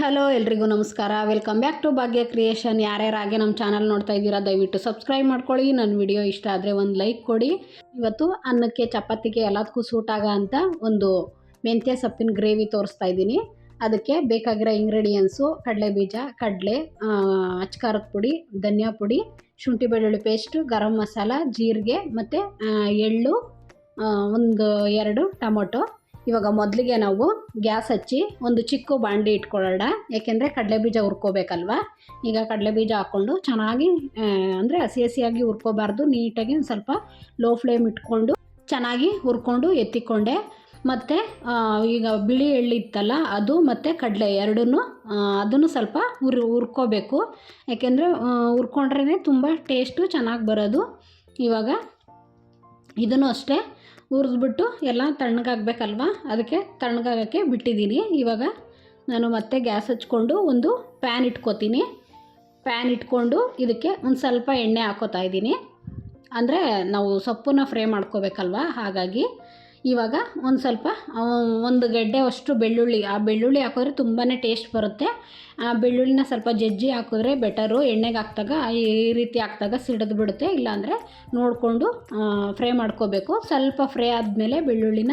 Hello ಎಲ್ರಿಗೂ ನಮಸ್ಕಾರ. Welcome back to Bhagya creation. ಯಾರ್ಯಾರಾಗೆ ನಮ್ಮ ಚಾನಲ್ ನೋಡ್ತಾ ಇದ್ದೀರಾ ದಯವಿಟ್ಟು ಸಬ್ಸ್ಕ್ರೈಬ್ ಮಾಡ್ಕೊಳ್ಳಿ. ನನ್ನ ವಿಡಿಯೋ ಇಷ್ಟ ಆದರೆ ಒಂದು ಲೈಕ್ ಕೊಡಿ. ಇವತ್ತು ಅನ್ನಕ್ಕೆ ಚಪಾತಿಗೆ ಎಲ್ಲದಕ್ಕೂ ಸೂಟಾಗ ಅಂತ ಒಂದು ಮೆಂತ್ಯ ಸೊಪ್ಪಿನ ಗ್ರೇವಿ ತೋರಿಸ್ತಾ ಇದ್ದೀನಿ. ಅದಕ್ಕೆ ಬೇಕಾಗಿರೋ ಇಂಗ್ರೀಡಿಯೆಂಟ್ಸು ಕಡಲೆ ಬೀಜ, ಕಡಲೆ, ಅಚ್ಕಾರದ ಪುಡಿ, ಧನಿಯಾ ಪುಡಿ, ಶುಂಠಿ ಬೆಳ್ಳುಳ್ಳಿ ಪೇಸ್ಟು, ಗರಂ ಮಸಾಲ, ಜೀರಿಗೆ ಮತ್ತು ಎಳ್ಳು, ಒಂದು 2 ಟೊಮೊಟೊ. ಇವಾಗ ಮೊದಲಿಗೆ ನಾವು ಗ್ಯಾಸ್ ಹಚ್ಚಿ ಒಂದು ಚಿಕ್ಕ ಬಾಂಡಿ ಇಟ್ಕೊಳ್ಳೋಣ. ಏಕೆಂದರೆ ಕಡಲೆ ಬೀಜ ಹುರ್ಕೋಬೇಕಲ್ವ. ಈಗ ಕಡಲೆ ಬೀಜ ಹಾಕ್ಕೊಂಡು ಚೆನ್ನಾಗಿ ಅಂದರೆ ಹಸಿ ಹಸಿಯಾಗಿ ಹುರ್ಕೋಬಾರ್ದು, ನೀಟಾಗಿ ಒಂದು ಸ್ವಲ್ಪ ಲೋ ಫ್ಲೇಮ್ ಇಟ್ಕೊಂಡು ಚೆನ್ನಾಗಿ ಹುರ್ಕೊಂಡು ಎತ್ತಿಕೊಂಡೆ. ಮತ್ತು ಈಗ ಬಿಳಿ ಎಳ್ಳು ಇತ್ತಲ್ಲ ಅದು ಮತ್ತು ಕಡಲೆ ಎರಡನ್ನೂ ಅದನ್ನು ಸ್ವಲ್ಪ ಹುರ್ಕೋಬೇಕು. ಯಾಕೆಂದರೆ ಹುರ್ಕೊಂಡ್ರೇ ತುಂಬ ಟೇಸ್ಟು ಚೆನ್ನಾಗಿ ಬರೋದು. ಇವಾಗ ಇದನ್ನು ಅಷ್ಟೇ ಹುರಿದ್ಬಿಟ್ಟು ಎಲ್ಲ ತಣ್ಣಗಾಗಬೇಕಲ್ವ, ಅದಕ್ಕೆ ತಣ್ಣಗಾಗೋಕ್ಕೆ ಬಿಟ್ಟಿದ್ದೀನಿ. ಇವಾಗ ನಾನು ಮತ್ತೆ ಗ್ಯಾಸ್ ಹಚ್ಕೊಂಡು ಒಂದು ಪ್ಯಾನ್ ಇಟ್ಕೋತೀನಿ. ಪ್ಯಾನ್ ಇಟ್ಕೊಂಡು ಇದಕ್ಕೆ ಒಂದು ಸ್ವಲ್ಪ ಎಣ್ಣೆ ಹಾಕೋತಾ ಇದ್ದೀನಿ. ಅಂದರೆ ನಾವು ಸೊಪ್ಪನ್ನ ಫ್ರೈ ಮಾಡ್ಕೋಬೇಕಲ್ವ, ಹಾಗಾಗಿ ಇವಾಗ ಒಂದು ಸ್ವಲ್ಪ ಒಂದು ಗೆಡ್ಡೆ ಅಷ್ಟು ಬೆಳ್ಳುಳ್ಳಿ, ಆ ಬೆಳ್ಳುಳ್ಳಿ ಹಾಕಿದ್ರೆ ತುಂಬಾ ಟೇಸ್ಟ್ ಬರುತ್ತೆ. ಆ ಬೆಳ್ಳುಳ್ಳಿನ ಸ್ವಲ್ಪ ಜಜ್ಜಿ ಹಾಕಿದ್ರೆ ಬೆಟರು. ಎಣ್ಣೆಗೆ ಹಾಕಿದಾಗ ಈ ರೀತಿ ಹಾಕಿದಾಗ ಸಿಡಿದು ಬಿಡುತ್ತೆ. ಇಲ್ಲಾಂದರೆ ನೋಡಿಕೊಂಡು ಫ್ರೈ ಮಾಡ್ಕೋಬೇಕು. ಸ್ವಲ್ಪ ಫ್ರೈ ಆದಮೇಲೆ ಬೆಳ್ಳುಳ್ಳಿನ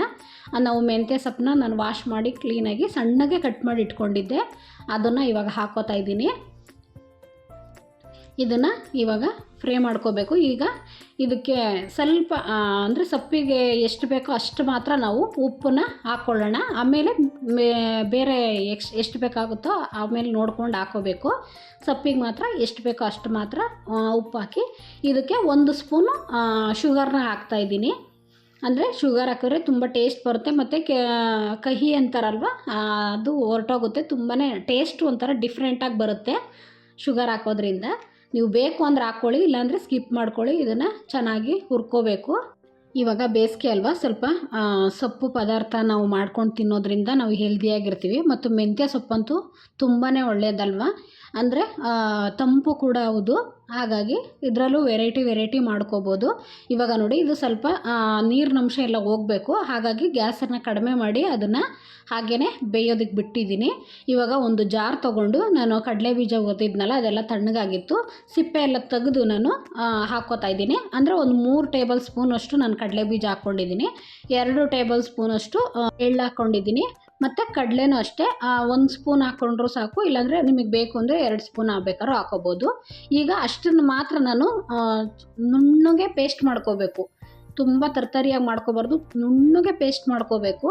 ನಾವು ಮೆಂತ್ಯ ಸೊಪ್ಪನ್ನ ನಾನು ವಾಶ್ ಮಾಡಿ ಕ್ಲೀನಾಗಿ ಸಣ್ಣಗೆ ಕಟ್ ಮಾಡಿ ಇಟ್ಕೊಂಡಿದ್ದೆ, ಅದನ್ನು ಇವಾಗ ಹಾಕೋತಾ ಇದ್ದೀನಿ. ಇದನ್ನು ಇವಾಗ ಫ್ರೈ ಮಾಡ್ಕೋಬೇಕು. ಈಗ ಇದಕ್ಕೆ ಸ್ವಲ್ಪ ಅಂದರೆ ಸೊಪ್ಪಿಗೆ ಎಷ್ಟು ಬೇಕೋ ಅಷ್ಟು ಮಾತ್ರ ನಾವು ಉಪ್ಪನ್ನ ಹಾಕ್ಕೊಳ್ಳೋಣ. ಆಮೇಲೆ ಬೇರೆ ಎಷ್ಟು ಬೇಕಾಗುತ್ತೋ ಆಮೇಲೆ ನೋಡ್ಕೊಂಡು ಹಾಕೋಬೇಕು. ಸೊಪ್ಪಿಗೆ ಮಾತ್ರ ಎಷ್ಟು ಬೇಕೋ ಅಷ್ಟು ಮಾತ್ರ ಉಪ್ಪು ಹಾಕಿ ಇದಕ್ಕೆ 1 ಸ್ಪೂನು ಶುಗರ್ನ ಹಾಕ್ತಾಯಿದ್ದೀನಿ. ಅಂದರೆ ಶುಗರ್ ಹಾಕಿದ್ರೆ ತುಂಬ ಟೇಸ್ಟ್ ಬರುತ್ತೆ ಮತ್ತು ಕಹಿ ಅಂತಾರಲ್ವ ಅದು ಹೊರಟೋಗುತ್ತೆ. ತುಂಬಾ ಟೇಸ್ಟ್ ಒಂಥರ ಡಿಫ್ರೆಂಟಾಗಿ ಬರುತ್ತೆ ಶುಗರ್ ಹಾಕೋದ್ರಿಂದ. ನೀವು ಬೇಕು ಅಂದರೆ ಹಾಕ್ಕೊಳ್ಳಿ, ಇಲ್ಲಾಂದರೆ ಸ್ಕಿಪ್ ಮಾಡ್ಕೊಳ್ಳಿ. ಇದನ್ನು ಚೆನ್ನಾಗಿ ಹುರ್ಕೋಬೇಕು. ಇವಾಗ ಬೇಸಿಗೆ ಅಲ್ವಾ, ಸ್ವಲ್ಪ ಸೊಪ್ಪು ಪದಾರ್ಥ ನಾವು ಮಾಡ್ಕೊಂಡು ತಿನ್ನೋದ್ರಿಂದ ನಾವು ಹೆಲ್ದಿಯಾಗಿರ್ತೀವಿ. ಮತ್ತು ಮೆಂತ್ಯ ಸೊಪ್ಪಂತೂ ತುಂಬಾ ಒಳ್ಳೆಯದಲ್ವ, ಅಂದರೆ ತಂಪು ಕೂಡ ಹೌದು. ಹಾಗಾಗಿ ಇದರಲ್ಲೂ ವೆರೈಟಿ ಮಾಡ್ಕೋಬೋದು. ಇವಾಗ ನೋಡಿ, ಇದು ಸ್ವಲ್ಪ ನೀರಿನಂಶ ಎಲ್ಲ ಹೋಗಬೇಕು. ಹಾಗಾಗಿ ಗ್ಯಾಸನ್ನು ಕಡಿಮೆ ಮಾಡಿ ಅದನ್ನು ಹಾಗೇ ಬೇಯೋದಕ್ಕೆ ಬಿಟ್ಟಿದ್ದೀನಿ. ಇವಾಗ ಒಂದು ಜಾರ್ ತೊಗೊಂಡು ನಾನು ಕಡಲೆ ಬೀಜ ಒತ್ತಿದ್ನಲ್ಲ ಅದೆಲ್ಲ ತಣ್ಣಗಾಗಿತ್ತು, ಸಿಪ್ಪೆ ಎಲ್ಲ ತೆಗೆದು ನಾನು ಹಾಕ್ಕೋತಾ ಇದ್ದೀನಿ. ಅಂದರೆ ಒಂದು 3 ಟೇಬಲ್ ಸ್ಪೂನಷ್ಟು ನಾನು ಕಡಲೆ ಬೀಜ ಹಾಕ್ಕೊಂಡಿದ್ದೀನಿ, 2 ಟೇಬಲ್ ಸ್ಪೂನಷ್ಟು ಎಳ್ಳು ಹಾಕ್ಕೊಂಡಿದ್ದೀನಿ. ಮತ್ತು ಕಡಲೆನೂ ಅಷ್ಟೇ 1 ಸ್ಪೂನ್ ಹಾಕ್ಕೊಂಡ್ರೂ ಸಾಕು, ಇಲ್ಲಾಂದರೆ ನಿಮಗೆ ಬೇಕು ಅಂದರೆ 2 ಸ್ಪೂನ್ ಬೇಕಾದ್ರೂ ಹಾಕೋಬೋದು. ಈಗ ಅಷ್ಟನ್ನು ಮಾತ್ರ ನಾನು ನುಣ್ಣಗೆ ಪೇಸ್ಟ್ ಮಾಡ್ಕೋಬೇಕು. ತುಂಬ ತರ್ತರಿಯಾಗಿ ಮಾಡ್ಕೋಬಾರ್ದು, ನುಣ್ಣಗೆ ಪೇಸ್ಟ್ ಮಾಡ್ಕೋಬೇಕು.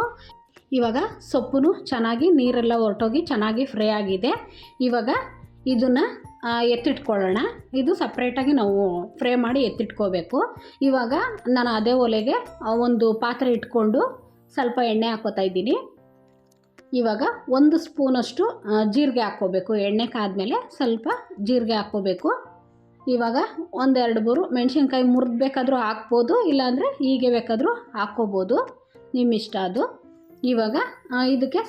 ಇವಾಗ ಸೊಪ್ಪು ಚೆನ್ನಾಗಿ ನೀರೆಲ್ಲ ಹೊರಟೋಗಿ ಚೆನ್ನಾಗಿ ಫ್ರೈ ಆಗಿದೆ. ಇವಾಗ ಇದನ್ನು ಎತ್ತಿಟ್ಕೊಳ್ಳೋಣ. ಇದು ಸಪ್ರೇಟಾಗಿ ನಾವು ಫ್ರೈ ಮಾಡಿ ಎತ್ತಿಟ್ಕೋಬೇಕು. ಇವಾಗ ನಾನು ಅದೇ ಒಲೆಗೆ ಒಂದು ಪಾತ್ರೆ ಇಟ್ಕೊಂಡು ಸ್ವಲ್ಪ ಎಣ್ಣೆ ಹಾಕೋತಾ ಇದ್ದೀನಿ. ಇವಾಗ 1 ಸ್ಪೂನಷ್ಟು ಜೀರಿಗೆ ಹಾಕ್ಕೋಬೇಕು. ಎಣ್ಣೆ ಕಾದ್ಮೇಲೆ ಸ್ವಲ್ಪ ಜೀರಿಗೆ ಹಾಕ್ಕೋಬೇಕು. ಇವಾಗ 1-2 ಮೆಣಸಿನ್ಕಾಯಿ ಮುರಿದ್ಬೇಕಾದ್ರೂ ಹಾಕ್ಬೋದು, ಇಲ್ಲಾಂದರೆ ಹೀಗೆ ಬೇಕಾದರೂ ಹಾಕ್ಕೋಬೋದು, ನಿಮ್ಮ ಇಷ್ಟ ಅದು. ಇವಾಗ ಇದಕ್ಕೆ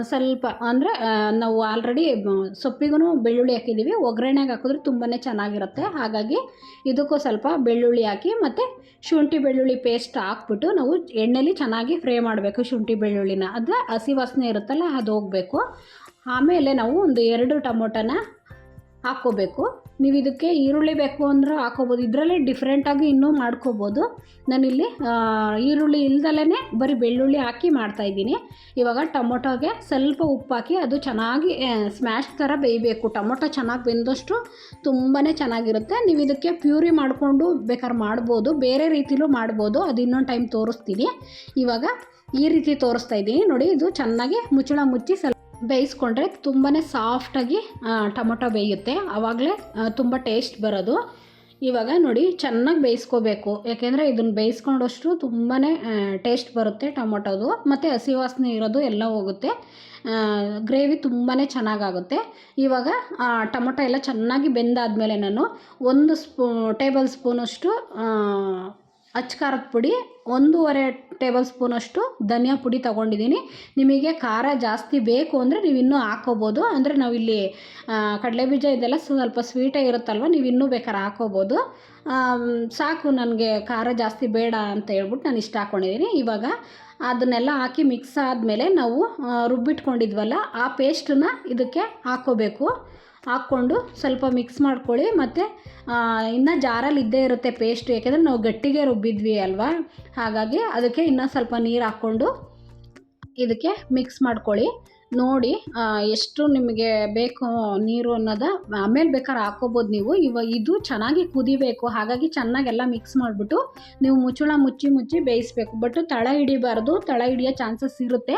ಸ್ವಲ್ಪ ಅಂದರೆ ನಾವು ಆಲ್ರೆಡಿ ಸೊಪ್ಪಿಗೂ ಬೆಳ್ಳುಳ್ಳಿ ಹಾಕಿದ್ದೀವಿ, ಒಗ್ಗರಣೆಗೆ ಹಾಕಿದ್ರೆ ತುಂಬಾ ಚೆನ್ನಾಗಿರುತ್ತೆ. ಹಾಗಾಗಿ ಇದಕ್ಕೂ ಸ್ವಲ್ಪ ಬೆಳ್ಳುಳ್ಳಿ ಹಾಕಿ ಮತ್ತು ಶುಂಠಿ ಬೆಳ್ಳುಳ್ಳಿ ಪೇಸ್ಟ್ ಹಾಕ್ಬಿಟ್ಟು ನಾವು ಎಣ್ಣೆಲಿ ಚೆನ್ನಾಗಿ ಫ್ರೈ ಮಾಡಬೇಕು. ಶುಂಠಿ ಬೆಳ್ಳುಳ್ಳಿನ ಅಂದರೆ ಹಸಿ ವಾಸನೆ ಇರುತ್ತಲ್ಲ ಅದು ಹೋಗಬೇಕು. ಆಮೇಲೆ ನಾವು ಒಂದು 2 ಟೊಮೊಟೊನ ಹಾಕ್ಕೋಬೇಕು. ನೀವು ಇದಕ್ಕೆ ಈರುಳ್ಳಿ ಬೇಕು ಅಂದ್ರೆ ಹಾಕ್ಕೋಬೋದು, ಇದರಲ್ಲೇ ಡಿಫ್ರೆಂಟಾಗಿ ಇನ್ನೂ ಮಾಡ್ಕೋಬೋದು. ನಾನಿಲ್ಲಿ ಈರುಳ್ಳಿ ಇಲ್ದಲೇ ಬರೀ ಬೆಳ್ಳುಳ್ಳಿ ಹಾಕಿ ಮಾಡ್ತಾಯಿದ್ದೀನಿ. ಇವಾಗ ಟೊಮೊಟೊಗೆ ಸ್ವಲ್ಪ ಉಪ್ಪು ಹಾಕಿ ಅದು ಚೆನ್ನಾಗಿ ಸ್ಮ್ಯಾಶ್ ಥರ ಬೇಯಬೇಕು. ಟೊಮೊಟೊ ಚೆನ್ನಾಗಿ ಬೆಂದಷ್ಟು ತುಂಬಾ ಚೆನ್ನಾಗಿರುತ್ತೆ. ನೀವು ಇದಕ್ಕೆ ಪ್ಯೂರಿ ಮಾಡಿಕೊಂಡು ಬೇಕಾದ್ರೆ ಮಾಡ್ಬೋದು, ಬೇರೆ ರೀತಿಲೂ ಮಾಡ್ಬೋದು, ಅದು ಇನ್ನೊಂದು ಟೈಮ್ ತೋರಿಸ್ತೀನಿ. ಇವಾಗ ಈ ರೀತಿ ತೋರಿಸ್ತಾ ಇದ್ದೀನಿ ನೋಡಿ. ಇದು ಚೆನ್ನಾಗಿ ಮುಚ್ಚಳ ಮುಚ್ಚಿ ಸ್ವಲ್ಪ ಬೇಯಿಸ್ಕೊಂಡ್ರೆ ತುಂಬಾ ಸಾಫ್ಟಾಗಿ ಟೊಮೊಟೊ ಬೇಯುತ್ತೆ, ಆವಾಗಲೇ ತುಂಬ ಟೇಸ್ಟ್ ಬರೋದು. ಇವಾಗ ನೋಡಿ ಚೆನ್ನಾಗಿ ಬೇಯಿಸ್ಕೋಬೇಕು, ಯಾಕೆಂದರೆ ಇದನ್ನು ಬೇಯಿಸ್ಕೊಂಡಷ್ಟು ತುಂಬಾ ಟೇಸ್ಟ್ ಬರುತ್ತೆ ಟೊಮೊಟೊದು, ಮತ್ತು ಹಸಿ ವಾಸನೆ ಇರೋದು ಎಲ್ಲ ಹೋಗುತ್ತೆ. ಗ್ರೇವಿ ತುಂಬಾ ಚೆನ್ನಾಗಾಗುತ್ತೆ. ಇವಾಗ ಟೊಮೊಟೊ ಎಲ್ಲ ಚೆನ್ನಾಗಿ ಬೆಂದಾದಮೇಲೆ ನಾನು 1 ಟೇಬಲ್ ಸ್ಪೂನಷ್ಟು ಅಚ್ಕಾರದ ಪುಡಿ, 1.5 ಟೇಬಲ್ ಸ್ಪೂನಷ್ಟು ಧನಿಯಾ ಪುಡಿ ತೊಗೊಂಡಿದ್ದೀನಿ. ನಿಮಗೆ ಖಾರ ಜಾಸ್ತಿ ಬೇಕು ಅಂದರೆ ನೀವು ಇನ್ನೂ ಹಾಕ್ಕೋಬೋದು. ಅಂದರೆ ನಾವಿಲ್ಲಿ ಕಡಲೆಬೀಜ ಇದೆಲ್ಲ ಸ್ವಲ್ಪ ಸ್ವೀಟಾಗಿ ಇರುತ್ತಲ್ವ, ನೀವು ಇನ್ನೂ ಬೇಕಾದ್ರೆ ಹಾಕ್ಕೋಬೋದು. ಸಾಕು, ನನಗೆ ಖಾರ ಜಾಸ್ತಿ ಬೇಡ ಅಂತ ಹೇಳ್ಬಿಟ್ಟು ನಾನು ಇಷ್ಟ ಹಾಕ್ಕೊಂಡಿದ್ದೀನಿ. ಇವಾಗ ಅದನ್ನೆಲ್ಲ ಹಾಕಿ ಮಿಕ್ಸ್ ಆದಮೇಲೆ ನಾವು ರುಬ್ಬಿಟ್ಕೊಂಡಿದ್ವಲ್ಲ ಆ ಪೇಸ್ಟನ್ನ ಇದಕ್ಕೆ ಹಾಕ್ಕೋಬೇಕು. ಹಾಕ್ಕೊಂಡು ಸ್ವಲ್ಪ ಮಿಕ್ಸ್ ಮಾಡ್ಕೊಳ್ಳಿ. ಮತ್ತು ಇನ್ನು ಜಾರಲ್ಲಿ ಇದ್ದೇ ಇರುತ್ತೆ ಪೇಸ್ಟು, ಯಾಕೆಂದರೆ ನಾವು ಗಟ್ಟಿಗೆ ರುಬ್ಬಿದ್ವಿ ಅಲ್ವಾ, ಹಾಗಾಗಿ ಅದಕ್ಕೆ ಇನ್ನೂ ಸ್ವಲ್ಪ ನೀರು ಹಾಕ್ಕೊಂಡು ಇದಕ್ಕೆ ಮಿಕ್ಸ್ ಮಾಡ್ಕೊಳ್ಳಿ. ನೋಡಿ ಎಷ್ಟು ನಿಮಗೆ ಬೇಕು ನೀರು ಅನ್ನೋದು ಆಮೇಲೆ ಬೇಕಾದ್ರೆ ಹಾಕ್ಕೋಬೋದು ನೀವು. ಇದು ಚೆನ್ನಾಗಿ ಕುದಿಬೇಕು, ಹಾಗಾಗಿ ಚೆನ್ನಾಗೆಲ್ಲ ಮಿಕ್ಸ್ ಮಾಡಿಬಿಟ್ಟು ನೀವು ಮುಚ್ಚಿ ಬೇಯಿಸಬೇಕು. ಬಟ್ ತಳ ಹಿಡಿಬಾರ್ದು, ತಳ ಹಿಡಿಯೋ ಚಾನ್ಸಸ್ ಇರುತ್ತೆ.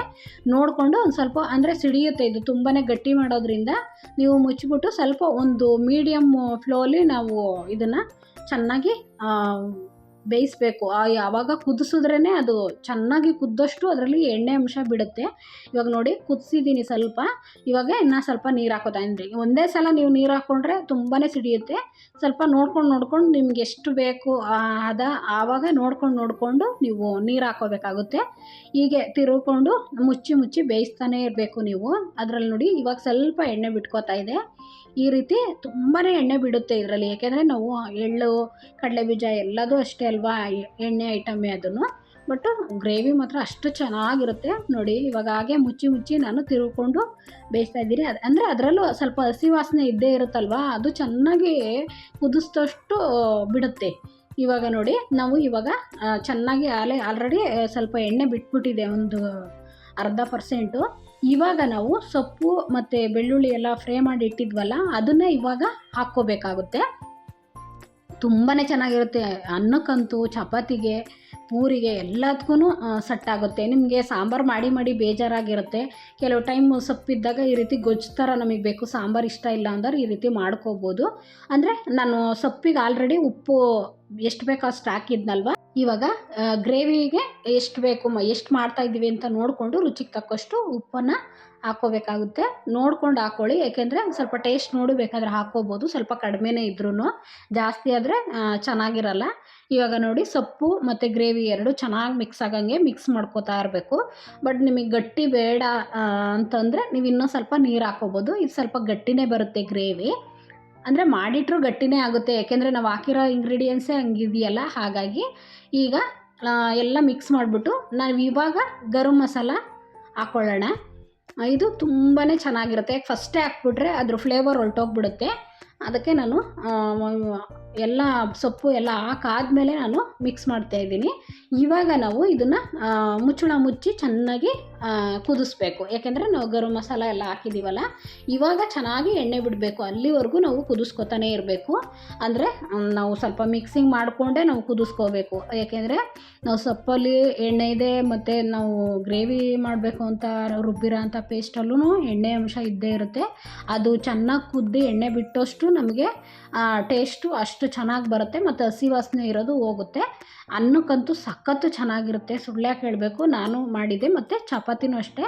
ನೋಡಿಕೊಂಡು ಒಂದು ಸ್ವಲ್ಪ ಅಂದರೆ ಸಿಡಿಯುತ್ತೆ, ಇದು ತುಂಬಾ ಗಟ್ಟಿ ಮಾಡೋದ್ರಿಂದ ನೀವು ಮುಚ್ಚಿಬಿಟ್ಟು ಸ್ವಲ್ಪ ಒಂದು ಮೀಡಿಯಮ್ ಫ್ಲೋಲಿ ನಾವು ಇದನ್ನು ಚೆನ್ನಾಗಿ ಬೇಯಿಸಬೇಕು. ಯಾವಾಗ ಕುದಿಸಿದ್ರೇ ಅದು ಚೆನ್ನಾಗಿ ಕುದ್ದಷ್ಟು ಅದರಲ್ಲಿ ಎಣ್ಣೆ ಅಂಶ ಬಿಡುತ್ತೆ. ಇವಾಗ ನೋಡಿ ಕುದಿಸಿದ್ದೀನಿ ಸ್ವಲ್ಪ, ಇವಾಗ ಇನ್ನೂ ಸ್ವಲ್ಪ ನೀರು ಹಾಕೋತಾಯಿದ್ರಿ. ಒಂದೇ ಸಲ ನೀವು ನೀರು ಹಾಕ್ಕೊಂಡ್ರೆ ತುಂಬಾ ಸಿಡಿಯುತ್ತೆ. ಸ್ವಲ್ಪ ನೋಡ್ಕೊಂಡು ನಿಮ್ಗೆ ಎಷ್ಟು ಬೇಕು ಆವಾಗ ನೋಡಿಕೊಂಡು ನೀವು ನೀರು ಹಾಕೋಬೇಕಾಗುತ್ತೆ. ಹೀಗೆ ತಿರುಗಿಕೊಂಡು ಮುಚ್ಚಿ ಬೇಯಿಸ್ತಾನೇ ಇರಬೇಕು ನೀವು. ಅದರಲ್ಲಿ ನೋಡಿ ಇವಾಗ ಸ್ವಲ್ಪ ಎಣ್ಣೆ ಬಿಟ್ಕೋತಾ ಇದೆ. ಈ ರೀತಿ ತುಂಬಾ ಎಣ್ಣೆ ಬಿಡುತ್ತೆ ಇದರಲ್ಲಿ, ಏಕೆಂದರೆ ನಾವು ಎಳ್ಳು ಕಡಲೆಬೀಜ ಎಲ್ಲದೂ ಅಷ್ಟೇ ಅಲ್ವಾ, ಎಣ್ಣೆ ಐಟಮೇ ಅದನ್ನು. ಬಟ್ ಗ್ರೇವಿ ಮಾತ್ರ ಅಷ್ಟು ಚೆನ್ನಾಗಿರುತ್ತೆ ನೋಡಿ. ಇವಾಗ ಹಾಗೆ ಮುಚ್ಚಿ ನಾನು ತಿರುಗಿಕೊಂಡು ಬೇಯಿಸ್ತಾ ಇದ್ದೀನಿ. ಅಂದರೆ ಅದರಲ್ಲೂ ಸ್ವಲ್ಪ ಹಸಿ ವಾಸನೆ ಇದ್ದೇ ಇರುತ್ತಲ್ವ, ಅದು ಚೆನ್ನಾಗಿ ಕುದಿಸಿದಷ್ಟು ಬಿಡುತ್ತೆ. ಇವಾಗ ನೋಡಿ ನಾವು ಇವಾಗ ಚೆನ್ನಾಗಿ ಆಲ್ರೆಡಿ ಸ್ವಲ್ಪ ಎಣ್ಣೆ ಬಿಟ್ಬಿಟ್ಟಿದೆ, ಒಂದು 1/2%. ಇವಾಗ ನಾವು ಸೊಪ್ಪು ಮತ್ತು ಬೆಳ್ಳುಳ್ಳಿ ಎಲ್ಲ ಫ್ರೈ ಮಾಡಿ ಇಟ್ಟಿದ್ವಲ್ಲ ಅದನ್ನೇ ಇವಾಗ ಹಾಕ್ಕೋಬೇಕಾಗುತ್ತೆ. ತುಂಬಾ ಚೆನ್ನಾಗಿರುತ್ತೆ. ಅನ್ನಕ್ಕಂತೂ, ಚಪಾತಿಗೆ, ಪೂರಿಗೆ ಎಲ್ಲದಕ್ಕೂ ಸೆಟ್ಟಾಗುತ್ತೆ. ನಿಮಗೆ ಸಾಂಬಾರು ಮಾಡಿ ಬೇಜಾರಾಗಿರುತ್ತೆ. ಕೆಲವು ಟೈಮ್ ಸೊಪ್ಪಿದ್ದಾಗ ಈ ರೀತಿ ಗೊಜ್ಜು ಥರ ನಮಗೆ ಬೇಕು, ಸಾಂಬಾರು ಇಷ್ಟ ಇಲ್ಲ ಅಂದ್ರೆ ಈ ರೀತಿ ಮಾಡ್ಕೋಬೋದು. ಅಂದರೆ ನಾನು ಸೊಪ್ಪಿಗೆ ಆಲ್ರೆಡಿ ಉಪ್ಪು ಎಷ್ಟು ಬೇಕೋ ಅಷ್ಟು ಹಾಕಿದ್ನಲ್ವ. ಇವಾಗ ಗ್ರೇವಿಗೆ ಎಷ್ಟು ಬೇಕು, ಎಷ್ಟು ಮಾಡ್ತಾಯಿದ್ದೀವಿ ಅಂತ ನೋಡಿಕೊಂಡು ರುಚಿಗೆ ತಕ್ಕಷ್ಟು ಉಪ್ಪನ್ನು ಹಾಕ್ಕೋಬೇಕಾಗುತ್ತೆ. ನೋಡ್ಕೊಂಡು ಹಾಕ್ಕೊಳ್ಳಿ, ಏಕೆಂದರೆ ಸ್ವಲ್ಪ ಟೇಸ್ಟ್ ನೋಡಿ ಬೇಕಾದರೆ ಹಾಕ್ಕೋಬೋದು, ಸ್ವಲ್ಪ ಕಡಿಮೆನೇ ಇದ್ರೂ. ಜಾಸ್ತಿ ಆದರೆ ಚೆನ್ನಾಗಿರಲ್ಲ. ಇವಾಗ ನೋಡಿ ಸೊಪ್ಪು ಮತ್ತು ಗ್ರೇವಿ ಎರಡು ಚೆನ್ನಾಗಿ ಮಿಕ್ಸ್ ಆಗಂಗೆ ಮಿಕ್ಸ್ ಮಾಡ್ಕೋತಾ ಇರಬೇಕು. ಬಟ್ ನಿಮಗೆ ಗಟ್ಟಿ ಬೇಡ ಅಂತಂದರೆ ನೀವು ಇನ್ನೂ ಸ್ವಲ್ಪ ನೀರು ಹಾಕ್ಕೋಬೋದು. ಇದು ಸ್ವಲ್ಪ ಗಟ್ಟಿನೇ ಬರುತ್ತೆ ಗ್ರೇವಿ, ಅಂದರೆ ಮಾಡಿಟ್ರೂ ಗಟ್ಟಿನೇ ಆಗುತ್ತೆ, ಯಾಕೆಂದರೆ ನಾವು ಹಾಕಿರೋ ಇಂಗ್ರೀಡಿಯೆಂಟ್ಸೇ ಹಂಗಿದೆಯಲ್ಲ. ಹಾಗಾಗಿ ಈಗ ಎಲ್ಲ ಮಿಕ್ಸ್ ಮಾಡಿಬಿಟ್ಟು ನಾವು ಇವಾಗ ಗರಂ ಮಸಾಲ ಹಾಕ್ಕೊಳ್ಳೋಣ. ಇದು ತುಂಬಾ ಚೆನ್ನಾಗಿರುತ್ತೆ. ಫಸ್ಟೇ ಹಾಕ್ಬಿಟ್ರೆ ಅದ್ರ ಫ್ಲೇವರ್ ಹೊರಟೋಗ್ಬಿಡುತ್ತೆ. ಅದಕ್ಕೆ ನಾನು ಎಲ್ಲ ಸೊಪ್ಪು ಎಲ್ಲ ಹಾಕಾದ್ಮೇಲೆ ನಾನು ಮಿಕ್ಸ್ ಮಾಡ್ತಾಯಿದ್ದೀನಿ. ಇವಾಗ ನಾವು ಇದನ್ನು ಮುಚ್ಚಿ ಚೆನ್ನಾಗಿ ಕುದಿಸ್ಬೇಕು, ಯಾಕೆಂದರೆ ನಾವು ಗರಂ ಮಸಾಲ ಎಲ್ಲ ಹಾಕಿದ್ದೀವಲ್ಲ. ಇವಾಗ ಚೆನ್ನಾಗಿ ಎಣ್ಣೆ ಬಿಡಬೇಕು, ಅಲ್ಲಿವರೆಗೂ ನಾವು ಕುದಿಸ್ಕೊತಾನೇ ಇರಬೇಕು. ಅಂದರೆ ನಾವು ಸ್ವಲ್ಪ ಮಿಕ್ಸಿಂಗ್ ಮಾಡಿಕೊಂಡೇ ನಾವು ಕುದಿಸ್ಕೋಬೇಕು, ಯಾಕೆಂದರೆ ನಾವು ಸೊಪ್ಪಲ್ಲಿ ಎಣ್ಣೆ ಇದೆ ಮತ್ತು ನಾವು ಗ್ರೇವಿ ಮಾಡಬೇಕು ಅಂತ ರುಬ್ಬಿರೋ ಅಂಥ ಪೇಸ್ಟಲ್ಲೂ ಎಣ್ಣೆ ಅಂಶ ಇದ್ದೇ ಇರುತ್ತೆ. ಅದು ಚೆನ್ನಾಗಿ ಕುದ್ದು ಎಣ್ಣೆ ಬಿಟ್ಟಷ್ಟು ನಮಗೆ ಟೇಸ್ಟು ಅಷ್ಟು ಚೆನ್ನಾಗಿ ಬರುತ್ತೆ, ಮತ್ತು ಹಸಿ ವಾಸನೆ ಇರೋದು ಹೋಗುತ್ತೆ. ಅನ್ನಕ್ಕಂತೂ ಸಖತ್ತು ಚೆನ್ನಾಗಿರುತ್ತೆ, ಸುಳ್ಳ್ಯಾಕೆ ಹೇಳಬೇಕು. ನಾನು ಮಾಡಿದ್ದೆ, ಮತ್ತು ಚಪಾತಿನೂ ಅಷ್ಟೇ,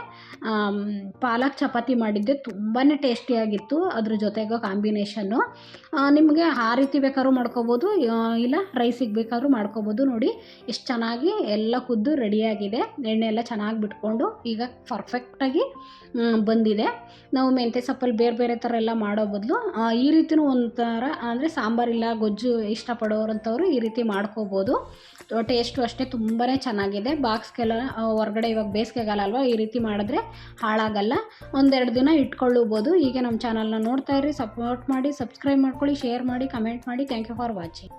ಪಾಲಕ್ ಚಪಾತಿ ಮಾಡಿದ್ದೆ, ತುಂಬಾ ಟೇಸ್ಟಿಯಾಗಿತ್ತು. ಅದ್ರ ಜೊತೆಗೆ ಕಾಂಬಿನೇಷನ್ನು ನಿಮಗೆ ಆ ರೀತಿ ಬೇಕಾದ್ರೂ ಮಾಡ್ಕೋಬೋದು, ಇಲ್ಲ ರೈಸಿಗೆ ಬೇಕಾದ್ರೂ ಮಾಡ್ಕೋಬೋದು. ನೋಡಿ ಎಷ್ಟು ಚೆನ್ನಾಗಿ ಎಲ್ಲ ಕುದ್ದು ರೆಡಿಯಾಗಿದೆ, ಎಣ್ಣೆ ಎಲ್ಲ ಚೆನ್ನಾಗಿ ಬಿಟ್ಕೊಂಡು ಈಗ ಪರ್ಫೆಕ್ಟಾಗಿ ಬಂದಿದೆ. ನಾವು ಮೆಂತ್ಯ ಸೊಪ್ಪಲ್ಲಿ ಬೇರೆ ಥರ ಎಲ್ಲ ಮಾಡೋ ಬದಲು ಈ ರೀತಿಯೂ ಒಂಥರ ಅಂದರೆ ಸಾಂಬಾರಿಲ್ಲ ಗೊಜ್ಜು ಇಷ್ಟಪಡೋರಂಥವ್ರು ಈ ರೀತಿ ಮಾಡ್ಕೋಬೋದು. ಟೇಸ್ಟು ಅಷ್ಟೇ ತುಂಬಾ ಚೆನ್ನಾಗಿದೆ. ಬಾಕ್ಸ್ಗೆಲ್ಲ ಹೊರಗಡೆ ಇವಾಗ ಬೇಸಿಗೆಗಾಲ ಅಲ್ವಾ, ಈ ರೀತಿ ಮಾಡಿದ್ರೆ ಹಾಳಾಗಲ್ಲ, 1-2 ದಿನ ಇಟ್ಕೊಳ್ಳಬಹುದು. ಹೀಗೆ ನಮ್ಮ ಚಾನಲ್ನ ನೋಡ್ತಾ ಇರಿ, ಸಪೋರ್ಟ್ ಮಾಡಿ, ಸಬ್ಸ್ಕ್ರೈಬ್ ಮಾಡ್ಕೊಳ್ಳಿ, ಶೇರ್ ಮಾಡಿ, ಕಮೆಂಟ್ ಮಾಡಿ. Thank you for watching.